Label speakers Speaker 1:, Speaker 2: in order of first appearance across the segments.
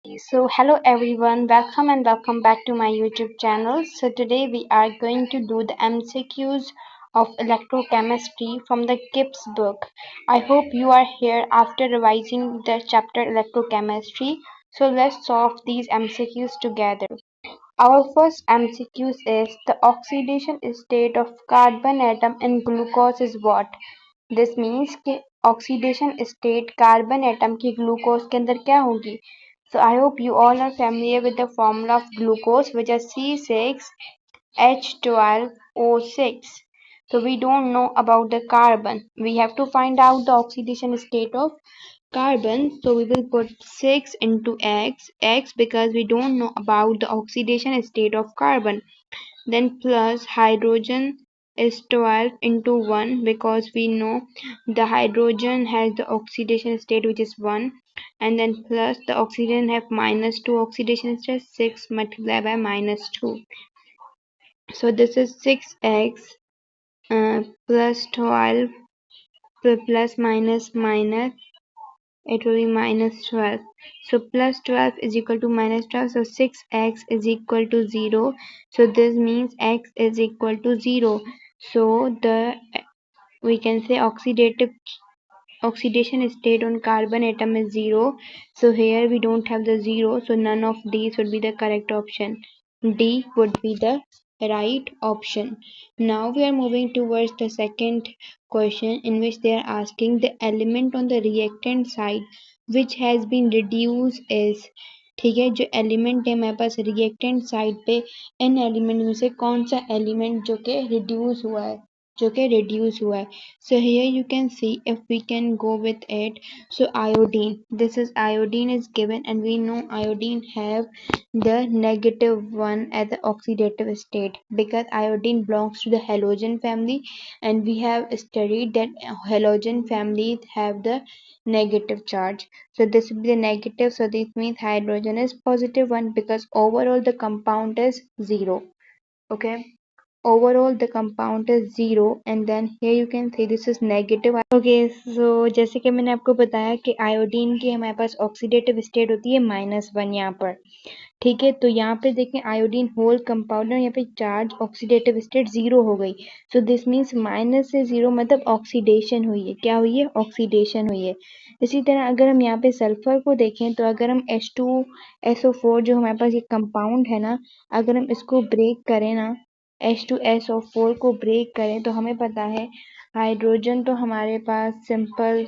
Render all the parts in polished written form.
Speaker 1: Hello everyone, welcome and welcome back to my YouTube channel. So, today we are going to do the MCQs of electrochemistry from the Gibbs book. I hope you are here after revising the chapter electrochemistry. So, let's solve these MCQs together. Our first MCQ is the oxidation state of carbon atom in glucose is what? This means कि oxidation state carbon atom की glucose के अंदर क्या होगी. So I hope you all are familiar with the formula of glucose, which is C6H12O6. So we don't know about the carbon. We have to find out the oxidation state of carbon. So we will put 6 into x because we don't know about the oxidation state of carbon. Then plus hydrogen is 12 into 1 because we know the hydrogen has the oxidation state which is 1, and then plus the oxygen have minus 2 oxidation state, 6 multiplied by minus 2. So this is 6x plus 12 plus minus minus, it will be minus 12. So plus 12 is equal to minus 12, so 6x is equal to 0. So this means x is equal to 0. So we can say oxidation state on carbon atom is 0. So here we don't have the 0, so none of these would be the correct option. D would be the right option. Now we are moving towards the second question, in which they are asking the element on the reactant side which has been reduced is. ठीक है, जो element है हमारे पास reactant side पे, इन element में से कौन सा एलिमेंट जो कि रिड्यूस हुआ है. So here you can see, if we can go with it, so iodine, this is iodine is given, and we know iodine have the -1 at the oxidative state because iodine belongs to the halogen family, and we have studied that halogen families have the negative charge. So this will be the negative, so this means hydrogen is positive one because overall the compound is 0. Okay, overall the compound is 0, and then here you can see this is negative. Okay, so जैसे कि मैंने आपको बताया कि iodine की हमारे पास oxidative state होती है -1 यहाँ पर. ठीक है, तो यहाँ पे देखें आयोडीन होल कंपाउंड है, यहाँ पे चार्ज ऑक्सीडेटिव स्टेट 0 हो गई. सो दिस मीन्स माइनस से 0 मतलब ऑक्सीडेशन हुई है. क्या हुई है? ऑक्सीडेशन हुई है. इसी तरह अगर हम यहाँ पे सल्फर को देखें, तो अगर हम H2SO4 जो हमारे पास ये कंपाउंड है ना, अगर हम इसको ब्रेक करें ना, H2SO4 को ब्रेक करें, तो हमें पता है हाइड्रोजन तो हमारे पास सिंपल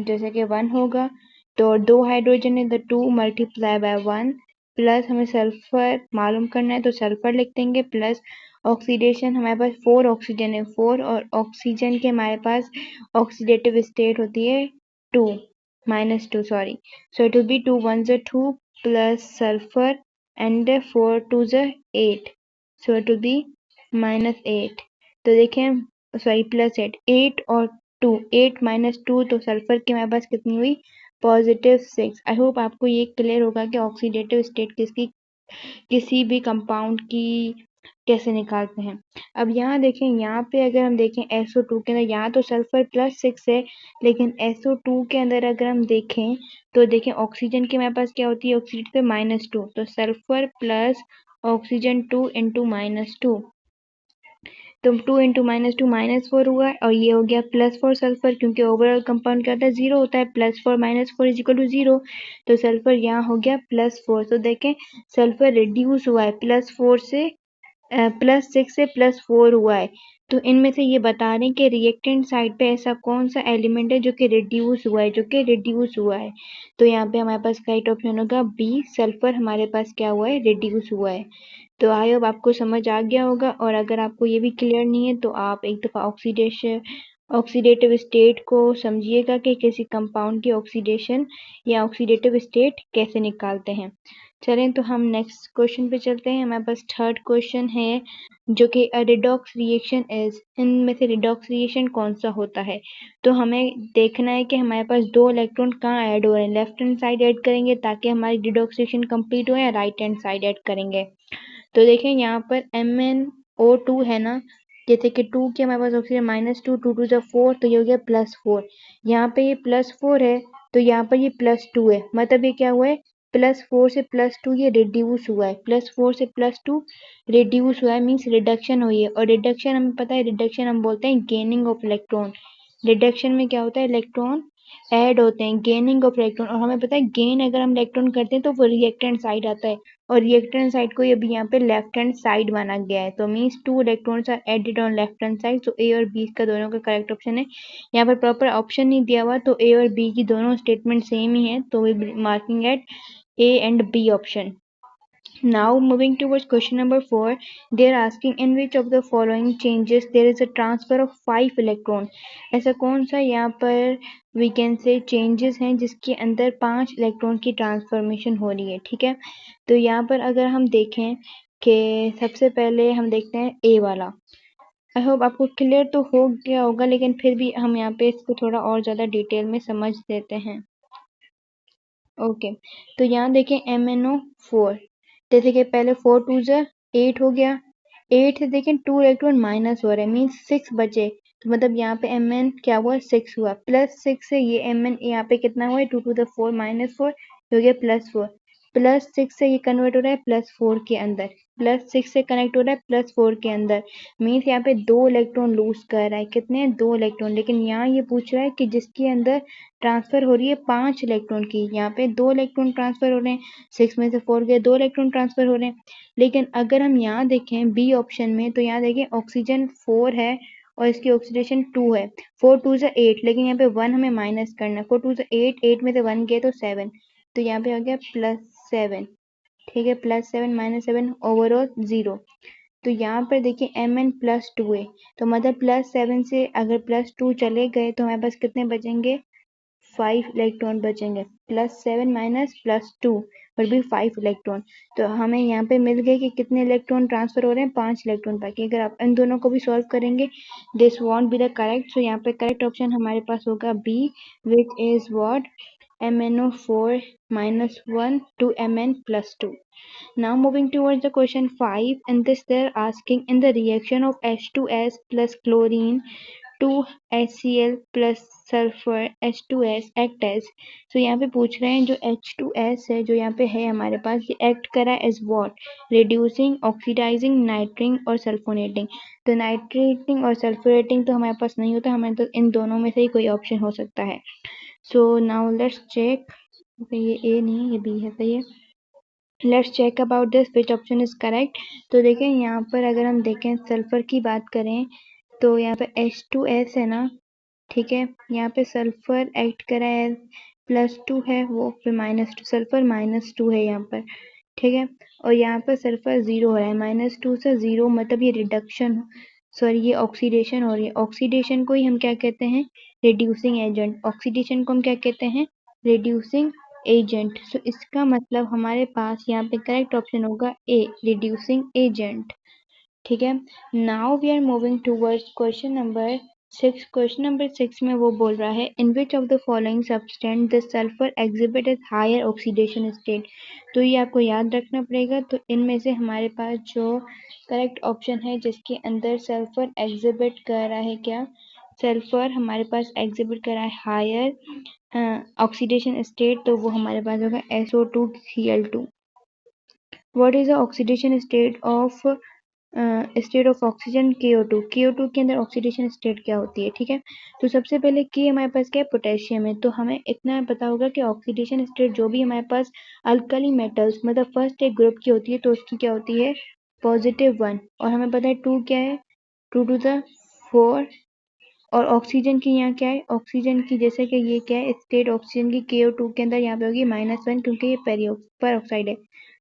Speaker 1: जैसे कि 1 होगा, तो 2 हाइड्रोजन है तो 2 मल्टीप्लाई बाय 1, प्लस हमें सल्फर मालूम करना है तो सल्फर लिख देंगे, प्लस ऑक्सीडेशन हमारे पास 4 ऑक्सीजन है 4, और ऑक्सीजन के हमारे पास ऑक्सीडेटिव स्टेट होती है 2 -2 sorry. So it will be 2 1 2 plus sulphur and 4 2 8, so it will be -8. तो देखें, सॉरी प्लस 8 और 2, 8 -2, तो सल्फर की हमारे पास कितनी हुई? +6. आई होप आपको ये क्लियर होगा कि ऑक्सीडेटिव स्टेट किसी भी कंपाउंड की कैसे निकालते हैं. अब यहाँ देखें, यहाँ पे अगर हम देखें SO2 के अंदर, यहाँ तो सल्फर +6 है, लेकिन SO2 के अंदर अगर हम देखें तो देखें ऑक्सीजन के हमारे पास क्या होती है ऑक्सीजन पे -2, तो सल्फर प्लस ऑक्सीजन 2 इंटू -2, तो 2 इंटू -2 -4 हुआ, और ये हो गया +4 सल्फर, क्योंकि ओवरऑल कंपाउंड क्या होता है 0 होता है, +4 -4 इज इक्वल टू 0, तो सल्फर यहाँ हो गया +4. तो देखें सल्फर रिड्यूस हुआ है +4 से +6 से +4 हुआ है. तो इनमें से ये बता रहे हैं कि रिएक्टेंट साइड पे ऐसा कौन सा एलिमेंट है जो कि रिड्यूस हुआ है. तो यहाँ पे हमारे पास राइट ऑप्शन होगा बी, सल्फर हमारे पास क्या हुआ है? रिड्यूस हुआ है. तो आई होप आपको समझ आ गया होगा, और अगर आपको ये भी क्लियर नहीं है तो आप एक दफ़ा ऑक्सीडेटिव स्टेट को समझिएगा कि किसी कंपाउंड की ऑक्सीडेशन या ऑक्सीडेटिव स्टेट कैसे निकालते हैं. चलें, तो हम नेक्स्ट क्वेश्चन पे चलते हैं. हमारे पास थर्ड क्वेश्चन है जो कि रिडॉक्स रिएक्शन इज, इनमें से रिडॉक्स रिएक्शन कौन सा होता है. तो हमें देखना है कि हमारे पास 2 इलेक्ट्रॉन कहाँ ऐड हो रहे हैं. लेफ्ट हैंड साइड ऐड करेंगे ताकि हमारी रिडॉक्स रिएक्शन कंप्लीट हो, या राइट हैंड साइड ऐड करेंगे. तो देखें यहाँ पर MnO2 है ना, जैसे कि 2 की हमारे पास ऑक्सीजन -2, 2 2 4, तो ये हो गया +4. यहाँ पे ये +4 है, तो यहाँ पर ये +2 है, मतलब ये क्या हुआ है? +4 से +2 ये रिड्यूस हुआ है, +4 से +2 रिड्यूस हुआ है मीन्स रिडक्शन हुई है। और रिडक्शन हमें पता है, रिडक्शन हम बोलते हैं गेनिंग ऑफ इलेक्ट्रॉन। रिडक्शन में क्या होता है, इलेक्ट्रॉन ऐड होते हैं, गेनिंग ऑफ इलेक्ट्रॉन। और हमें पता है गेन अगर हम इलेक्ट्रॉन करते हैं तो वो रिएक्टेंट साइड आता है, और रिएक्टेंट साइड को अभी यहाँ पे लेफ्ट हैंड साइड माना गया है। तो means 2 electrons are added on left hand side. तो ए और बी का दोनों का करेक्ट ऑप्शन है। यहाँ पर प्रॉपर ऑप्शन नहीं दिया हुआ, तो ए और बी की दोनों स्टेटमेंट सेम ही है, तो we marking at A and B option. Now moving towards question number 4, they are asking in which of the following changes there is a transfer of 5 electron. ऐसा कौन सा यहाँ पर we can say changes हैं जिसके अंदर 5 electron की transformation हो रही है, ठीक है। तो यहाँ पर अगर हम देखें कि सबसे पहले हम देखते हैं ए वाला। आई होप आपको क्लियर तो हो गया होगा, लेकिन फिर भी हम यहाँ पे इसको थोड़ा और ज़्यादा डिटेल में समझ देते हैं। ओके, तो यहाँ देखें MnO4, जैसे कि पहले 4 2 ज़ा 8 हो गया, 8 से देखें 2 इलेक्ट्रॉन माइनस हो रहा है मीन्स 6 बचे। तो मतलब यहाँ पे Mn क्या हुआ, 6 हुआ, +6 से ये Mn यहाँ पे कितना हुआ है, 2 to the 4 -4 हो गया +4, +6 से ये कन्वर्ट हो रहा है +4 के अंदर, +6 से कनेक्ट हो रहा है +4 के अंदर मीन्स यहाँ पे 2 इलेक्ट्रॉन लूज कर रहा है, कितने 2 इलेक्ट्रॉन। लेकिन यहाँ ये पूछ रहा है कि जिसके अंदर ट्रांसफर हो रही है 5 इलेक्ट्रॉन की, यहाँ पे 2 इलेक्ट्रॉन ट्रांसफर हो रहे हैं, 6 में से 4 गए, 2 इलेक्ट्रॉन ट्रांसफर हो रहे हैं। लेकिन अगर हम यहाँ देखें बी ऑप्शन में, तो यहाँ देखें ऑक्सीजन 4 है और इसकी ऑक्सीडेशन 2 है, 4 2 ज़ा 8, लेकिन यहाँ पे 1 हमें माइनस करना है, 4 2 ज़ा 8, 8 में से 1 गए तो 7, तो यहाँ पे आ गया +7, ठीक है, +7 -7 ओवरऑल 0। तो यहाँ पर देखिए Mn +2 है, तो मतलब +7 से अगर +2 चले गए तो हमारे पास कितने बचेंगे, 5 इलेक्ट्रॉन बचेंगे, +7 माइनस +2 और भी 5 इलेक्ट्रॉन। तो हमें यहाँ पे मिल गए कि कितने इलेक्ट्रॉन ट्रांसफर हो रहे हैं, 5 इलेक्ट्रॉन। बाकी अगर आप इन दोनों को भी सॉल्व करेंगे, this won't be the correct. So यहाँ पे करेक्ट ऑप्शन हमारे पास होगा B, which is what, MnO4 -1 to Mn +2. Now moving towards the question 5, in this they're asking in the reaction of H2S plus chlorine 2 HCl plus sulfur H2S act as, so यहाँ पे पूछ रहे हैं जो H2S है जो यहाँ पे है हमारे पास, ये एक्ट करा एज वॉट, रिड्यूसिंग, ऑक्सीडाइजिंग, नाइट्रिंग और सल्फोनेटिंग। तो नाइट्रेटिंग और सल्फोनेटिंग तो हमारे पास नहीं होता, हमें तो इन दोनों में से ही कोई ऑप्शन हो सकता है। सो नाउ लेट्स चेक, ये ए नहीं ये बी है, सही है। Let's check about this which option is correct. तो देखें यहाँ पर अगर हम देखें सल्फर की बात करें तो यहाँ पे H2S है ना, ठीक है, यहाँ पे सल्फर एक्ट करा है +2 है, वो फिर -2, सल्फर -2 है यहाँ पर, ठीक है। और यहाँ पर सल्फर 0 हो रहा है, -2 से 0 मतलब ये रिडक्शन, सॉरी ये ऑक्सीडेशन हो रही है। ऑक्सीडेशन को ही हम क्या कहते हैं, रिड्यूसिंग एजेंट। ऑक्सीडेशन को हम क्या कहते हैं, रिड्यूसिंग एजेंट। सो इसका मतलब हमारे पास यहाँ पे करेक्ट ऑप्शन होगा ए, रिड्यूसिंग एजेंट, ठीक है। Now we are moving towards question number 6। Question number 6 में वो बोल रहा है in which of the following substance the sulphur exhibited higher oxidation state. तो ये आपको याद रखना पड़ेगा। तो इनमें से हमारे पास जो करेक्ट ऑप्शन है जिसके अंदर सल्फर एग्जिबिट कर रहा है, क्या, सल्फर हमारे पास एग्जिबिट कर रहा है हायर ऑक्सीडेशन स्टेट, तो वो हमारे पास होगा SO2Cl2। What is the oxidation state of oxygen KO2। KO2 के अंदर ऑक्सीडेशन स्टेट क्या होती है, ठीक है। तो सबसे पहले K हमारे पास क्या है, पोटेशियम है। तो हमें इतना पता होगा कि ऑक्सीडेशन स्टेट जो भी हमारे पास अल्कली मेटल्स मतलब फर्स्ट एक ग्रुप की होती है तो उसकी क्या होती है, +1। और हमें पता है 2 क्या है, 2 to the 4। और ऑक्सीजन की यहाँ क्या है, ऑक्सीजन की जैसे कि ये क्या है स्टेट ऑक्सीजन की KO2 के अंदर यहाँ पे होगी -1 क्योंकि ये पर ऑक्साइड है,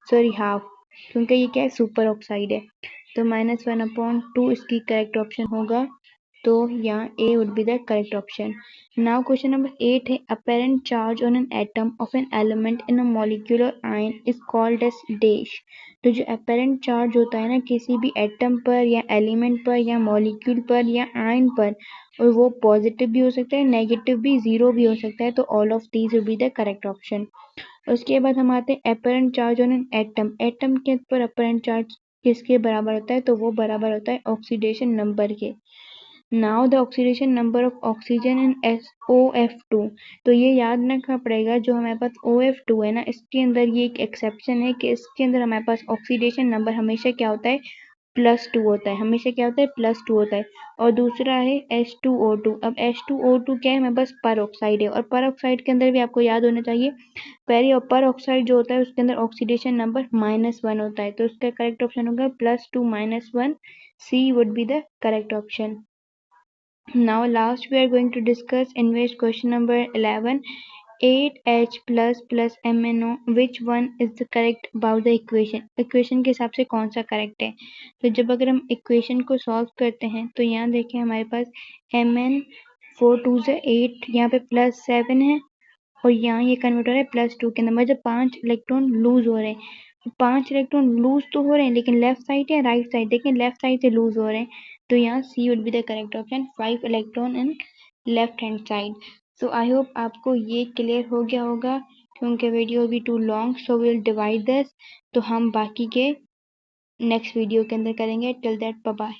Speaker 1: सॉरी हाफ, क्योंकि ये क्या है सुपर ऑक्साइड है। तो -1/2 इसकी करेक्ट ऑप्शन होगा। तो यहाँ A would be the correct option. Now question number 8 है apparent charge on an atom of an element in a molecular ion is called as dash. तो जो अपेरेंट चार्ज होता है ना किसी भी एटम पर या एलिमेंट पर या मॉलिक्यूल पर या आयन पर, और वो पॉजिटिव भी हो सकता है, नेगेटिव भी, जीरो भी हो सकता है, तो all of these will be the correct option. उसके बाद हम आते हैं apparent charge on an atom. Atom के ऊपर अपेरेंट चार्ज किसके बराबर होता है, तो वो बराबर होता है ऑक्सीडेशन नंबर के। Now the oxidation number of oxygen in SOF2। तो ये याद रखना पड़ेगा, जो हमारे पास OF2 है ना, इसके अंदर ये एक एक्सेप्शन है कि इसके अंदर हमारे पास ऑक्सीडेशन नंबर हमेशा क्या होता है, +2 होता है, हमेशा क्या होता है, +2 होता है। और दूसरा है H2O2। अब H2O2 क्या है, हमारे पास पर ऑक्साइड है, और पर ऑक्साइड के अंदर भी आपको याद होना चाहिए पर ऑक्साइड जो होता है उसके अंदर ऑक्सीडेशन नंबर -1 होता है। तो उसका करेक्ट ऑप्शन होगा +2 -1, C would be the correct option. Now last we are going to discuss English question number 11. 8H plus MnO, which one is the correct about the equation? Equation के हिसाब से कौन सा करेक्ट है? तो जब अगर हम इक्वेशन को सॉल्व करते हैं तो यहाँ देखें हमारे पास Mn 4 2 से 8, यहाँ पे +7 है, और यहाँ ये कन्वर्ट हो रहा है +2 के अंदर, मतलब 5 इलेक्ट्रॉन लूज हो रहे हैं। 5 इलेक्ट्रॉन लूज तो हो रहे हैं, लेकिन लेफ्ट साइड या राइट साइड, देखें लेफ्ट साइड से लूज हो रहे हैं। तो यहाँ C would be the correct option, 5 electron in left hand side. So I hope आपको ये क्लियर हो गया होगा, क्योंकि वीडियो भी too long, so will divide this. तो हम बाकी के नेक्स्ट वीडियो के अंदर करेंगे। Till that bye bye.